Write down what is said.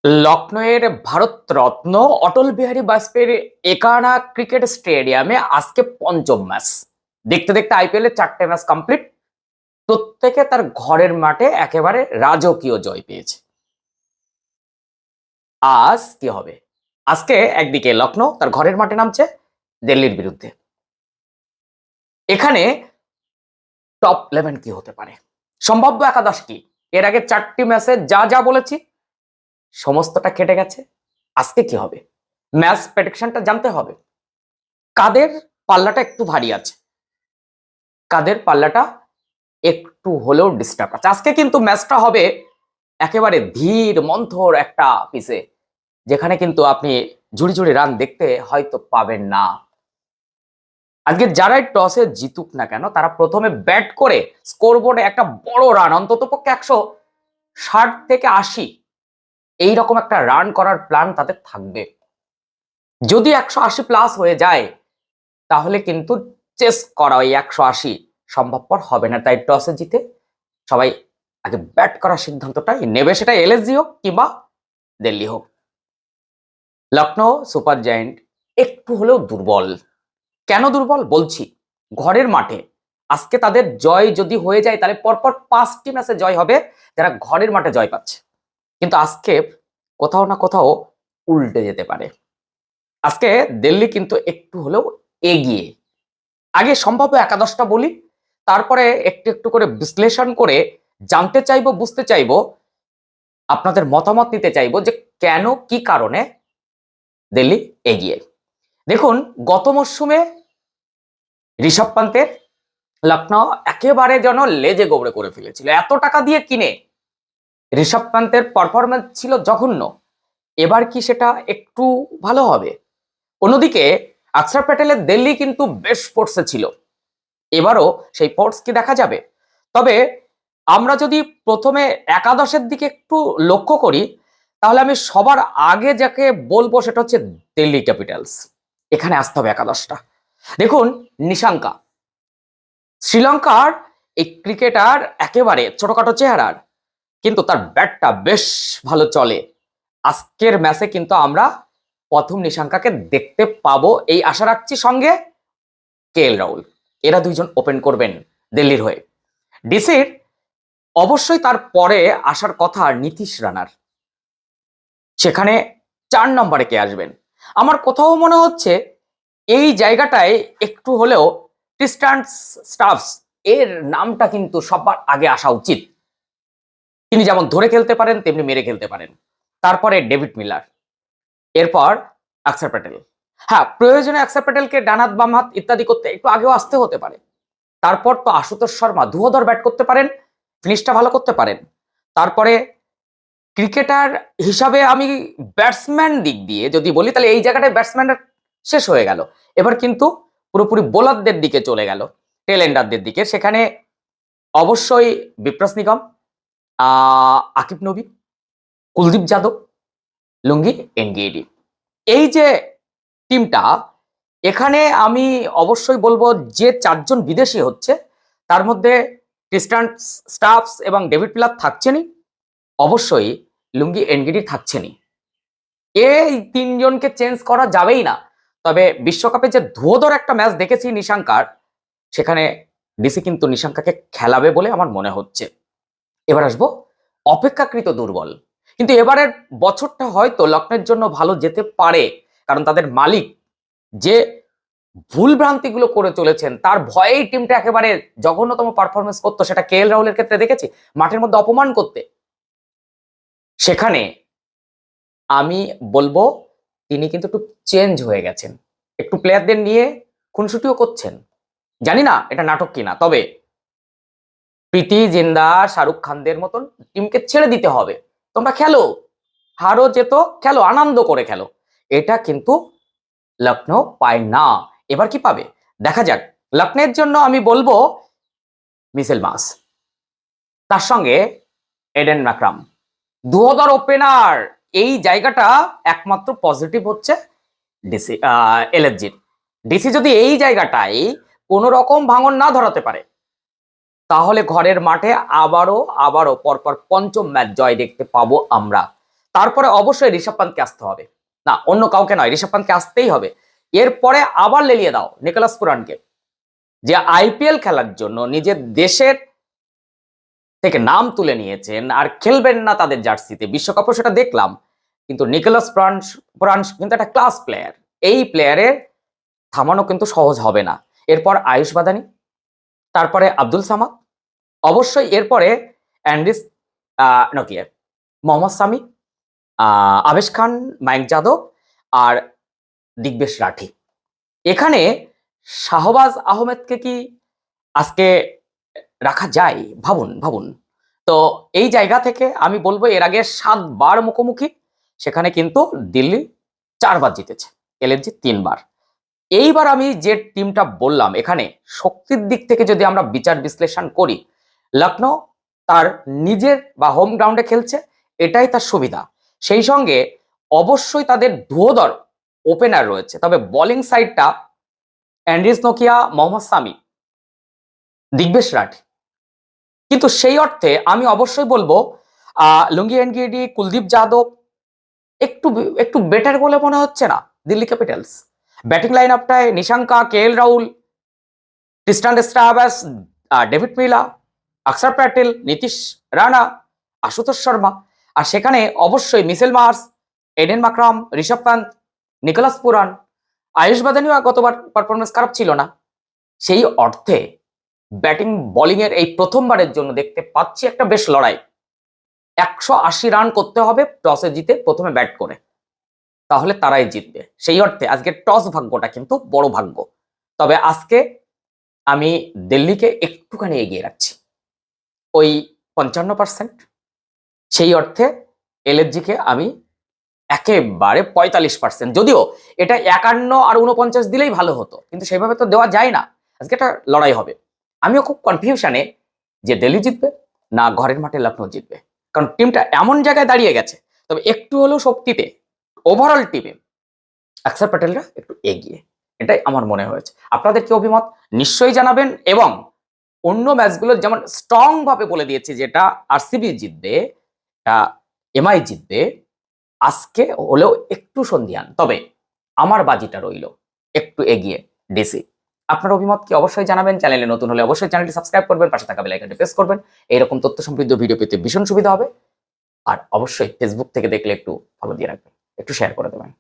লখনৌয়ের Bharat Ratna Atal Bihari বাজপেয়ীর Ekana cricket স্টেডিয়ামে আজকে পঞ্চম ম্যাচ। দেখতে দেখতে আইপিএল এর 4টে ম্যাচ কমপ্লিট। প্রত্যেকে তার ঘরের মাঠে একেবারে রাজকীয় জয় পেয়েছে। আজ কি হবে? আজকে একদিকে লখনৌ তার ঘরের মাঠে নামছে দিল্লির বিরুদ্ধে। এখানে টপ 11 কি হতে পারে, সম্ভাব্য একাদশ কি? এর আগে 4টি ম্যাচে যা যা বলেছি সমস্তটা কেটে গেছে। আজকে কি হবে? ম্যাচ প্রেডিকশনটা জানতে হবে। কাদের পাল্লাটা একটু ভারী আছে, কাদের পাল্লাটা একটু হলেও ডিস্টার্ব আছে। আজকে কিন্তু ম্যাচটা হবে একেবারে ধীর মন্থর একটা পিসে, যেখানে কিন্তু আপনি ঝুড়ি ঝুড়ি রান দেখতে হয়তো পাবেন না। আজকে যারাই টসে জিতুক না কেন, তারা প্রথমে ব্যাট করে স্কোরবোর্ডে একটা বড় রান, অন্তত পক্ষে 160 থেকে 80 এইরকম একটা রান করার প্ল্যান তাদের থাকবে। যদি 180 প্লাস হয়ে যায় তাহলে কিন্তু চেস করা ওই 180 সম্ভবপর হবে না। তাই টসে জিতে সবাই আগে ব্যাট করার সিদ্ধান্তটাই নেবে, সেটা এলএসজি হোক কিংবা দিল্লি হোক। লখনৌ সুপার জায়ান্ট একটু হলেও দুর্বল। কেন দুর্বল বলছি, ঘরের মাঠে আজকে তাদের জয় যদি হয়ে যায় তাহলে পরপর 5টি ম্যাচে জয় হবে যারা ঘরের মাঠে জয় পাচ্ছে। কিন্তু আজকে কোথাও না কোথাও উল্টে যেতে পারে। আজকে দিল্লি কিন্তু একটু হলেও এগিয়ে। আগে সম্ভাব্য একাদশটা বলি, তারপরে একটু একটু করে বিশ্লেষণ করে জানতে চাইবো, বুঝতে চাইবো, আপনাদের মতামত নিতে চাইবো যে কেন কি কারণে দিল্লি এগিয়ে। দেখুন, গত মরশুমে ঋষভ পান্তের লখনৌ একেবারে যেন লেজে গোবরে করে ফেলেছিল। এত টাকা দিয়ে কিনে ঋষভ পান্তের পারফরমেন্স ছিল জঘন্য। এবার কি সেটা একটু ভালো হবে? অন্যদিকে অক্ষর প্যাটেলের দিল্লি কিন্তু বেশ ফোর্সে ছিল, এবারও সেই ফোর্স কি দেখা যাবে? তবে আমরা যদি প্রথমে একাদশের দিকে একটু লক্ষ্য করি, তাহলে আমি সবার আগে যাকে বলবো সেটা হচ্ছে দিল্লি ক্যাপিটালস। এখানে আসতে হবে একাদশটা। দেখুন, নিশাঙ্কা শ্রীলঙ্কার এই ক্রিকেটার একেবারে ছোটখাটো চেহারার, কিন্তু তার ব্যাটটা বেশ ভালো চলে। আজকের ম্যাচে কিন্তু আমরা প্রথম নিশাঙ্কাকে দেখতে পাবো এই আশা রাখছি। সঙ্গে কেএল রাহুল, এরা দুইজন ওপেন করবেন দিল্লির হয়ে। ডিসির অবশ্যই তার পরে আসার কথা নীতিশ রানার, সেখানে 4 নম্বরে কে আসবেন? আমার কোথাও মনে হচ্ছে এই জায়গাটায় একটু হলেও ট্রিস্টান স্টাফস এর নামটা কিন্তু সবার আগে আসা উচিত। তিনি যেমন ধরে খেলতে পারেন তেমনি মেরে খেলতে পারেন। তারপরে ডেভিড মিলার, এরপর অক্ষর প্যাটেল। হ্যাঁ, প্রয়োজনে অক্ষর প্যাটেলকে ডানহাত বামহাত ইত্যাদি করতে একটু আগেও আসতে হতে পারে। তারপর তো আশুতোষ শর্মা ধুয়োধর ব্যাট করতে পারেন, ফিনিশটা ভালো করতে পারেন। তারপরে ক্রিকেটার হিসাবে আমি ব্যাটসম্যান দিক দিয়ে যদি বলি, তাহলে এই জায়গাটায় ব্যাটসম্যানের শেষ হয়ে গেল। এবার কিন্তু পুরোপুরি বোলারদের দিকে চলে গেল, টেল এন্ডারদের দিকে। সেখানে অবশ্যই বিপ্রস নিগম, আকিব নবী, কুলদীপ যাদব, লুঙ্গি এনগিডি, এই যে টিমটা, এখানে আমি অবশ্যই বলবো যে 4জন বিদেশি হচ্ছে, তার মধ্যে ক্রিস্টান স্টাফস এবং ডেভিড মিলার থাকছেনই, অবশ্যই লুঙ্গি এনগিডি থাকছেনই। এই 3জনকে চেঞ্জ করা যাবেই না। তবে বিশ্বকাপে যে ধুয়োধর একটা ম্যাচ দেখেছি নিশাঙ্কার, সেখানে ডিসি কিন্তু নিশাঙ্কাকে খেলাবে বলে আমার মনে হচ্ছে। এবার আসবো অপেক্ষাকৃত দুর্বল, কিন্তু এবারের বছরটা হয়তো লখনৌর জন্য ভালো যেতে পারে, কারণ তাদের মালিক যে ভুল ভ্রান্তিগুলো করে চলেছেন তার ভয়েই টিমটা একেবারে জঘন্যতম পারফরমেন্স করতো। সেটা কেএল রাহুলের ক্ষেত্রে দেখেছি, মাঠের মধ্যে অপমান করতে। সেখানে আমি বলবো তিনি কিন্তু একটু চেঞ্জ হয়ে গেছেন, একটু প্লেয়ারদের নিয়ে খুনসুটিও করছেন। জানি না এটা নাটক কিনা, তবে প্রীতি জিন্দা শাহরুখ খানদের মতন টিমকে ছেড়ে দিতে হবে। তোমরা খেলো, হারো যেত খেলো, আনন্দ করে খেলো। এটা কিন্তু লখনৌ পায় না। এবার কি পাবে দেখা যাক। লখনৌর জন্য আমি বলবো মিচেল মার্শ, তার সঙ্গে এডেন ম্যাকরাম, দুহদর ওপেনার। এই জায়গাটা একমাত্র পজিটিভ হচ্ছে ডিসি এলএসজির। ডিসি যদি এই জায়গাটায় কোন রকম ভাঙন না ধরাতে পারে, তাহলে ঘরের মাঠে আবারও পরপর পঞ্চম ম্যাচ জয় দেখতে পাবো আমরা। তারপরে অবশ্যই ঋষভ পান্তকে আসতে হবে, না অন্য কাউকে নয়, ঋষভ পান্তকে আসতেই হবে। এরপরে আবার লেলিয়ে দাও নিকোলাস পুরানকে, যে আইপিএল খেলার জন্য নিজের দেশের থেকে নাম তুলে নিয়েছেন আর খেলবেন না তাদের জার্সিতে, বিশ্বকাপও সেটা দেখলাম। কিন্তু নিকোলাস পুরান কিন্তু একটা ক্লাস প্লেয়ার, এই প্লেয়ারের থামানো কিন্তু সহজ হবে না। এরপর আয়ুষ বাদানি, তারপরে আব্দুল সামাদ, অবশ্যই এরপরে অ্যান্ড্রিস নকিয়া, মোহাম্মদ সামি, আবেশ খান, মাইক যাদব আর দিগ্বেশ রাঠি। এখানে শাহবাজ আহমেদকে কি আজকে রাখা যায়? ভাবুন ভাবুন। তো এই জায়গা থেকে আমি বলবো এর আগে 7 বার মুখোমুখি, সেখানে কিন্তু দিল্লি 4 বার জিতেছে, এলএসজি 3 বার। এইবার আমি যে টিমটা বললাম, এখানে শক্তির দিক থেকে যদি আমরা বিচার বিশ্লেষণ করি, লখনৌ তার নিজের বা হোম গ্রাউন্ডে খেলছে, এটাই তার সুবিধা। সেই সঙ্গে অবশ্যই তাদের ধুয়োধর ওপেনার রয়েছে, তবে বোলিং সাইডটা অ্যান্ড্রিস নকিয়া, মোহাম্মদ সামি, দিগ্বেশ রাঠি। কিন্তু সেই অর্থে আমি অবশ্যই বলবো লুঙ্গি এনগিডি, কুলদীপ যাদব একটু একটু বেটার বলে মনে হচ্ছে না দিল্লি ক্যাপিটালস। ব্যাটিং লাইন আপটায় Nissanka, KL Rahul, Tristan Stubbs, David Miller, Axar Patel, Nitish Rana, Ashutosh Sharma, আর সেখানে অবশ্যই Mitchell Marsh, Aiden Markram, Rishabh Pant, Nicholas Pooran, Ayush বাদানিও গতবার পারফরমেন্স খারাপ ছিল না। সেই অর্থে ব্যাটিং বোলিং এর এই প্রথমবারের জন্য দেখতে পাচ্ছি একটা বেশ লড়াই। 180 রান করতে হবে টসে জিতে প্রথমে ব্যাট করে, তাহলে তারাই জিতবে। সেই অর্থে আজকে টস ভাগ্যটা কিন্তু বড় ভাগ্য। তবে আজকে আমি দিল্লিকে একটুখানি এগিয়ে রাখছি, ওই 55%। সেই অর্থে এলএসজিকে আমি একেবারে 45%, যদিও এটা 51 আর 49 দিলেই ভালো হতো, কিন্তু সেভাবে তো দেওয়া যায় না। আজকে একটা লড়াই হবে। আমিও খুব কনফিউশনে যে দিল্লি জিতবে না ঘরের মাঠে লখনৌ জিতবে, কারণ টিমটা এমন জায়গায় দাঁড়িয়ে গেছে। তবে একটু হলেও শক্তিতে ওভারঅল টিমে অক্ষর প্যাটেলরা একটু এগিয়ে, এটাই আমার মনে হয়েছে। আপনাদের কি অভিমত নিশ্চয়ই জানাবেন। এবং অন্য ম্যাচগুলো যেমন স্ট্রং ভাবে বলে দিয়েছি যেটা আরসিবি জিতবে, এমআই জিতবে, আজকে হলেও একটু সন্ধিয়ান, তবে আমার বাজিটা রইল একটু এগিয়ে ডিসি। আপনার অভিমত কি অবশ্যই জানাবেন। চ্যানেলে নতুন হলে অবশ্যই চ্যানেলটি সাবস্ক্রাইব করবেন, পাশে থাকা বেল আইকনটি প্রেস করবেন, এইরকম তথ্য সমৃদ্ধ ভিডিও পেতে ভীষণ সুবিধা হবে। আর অবশ্যই ফেসবুক থেকে দেখলে একটু ফলো দিয়ে রাখবেন, একটু শেয়ার করে দেবেন।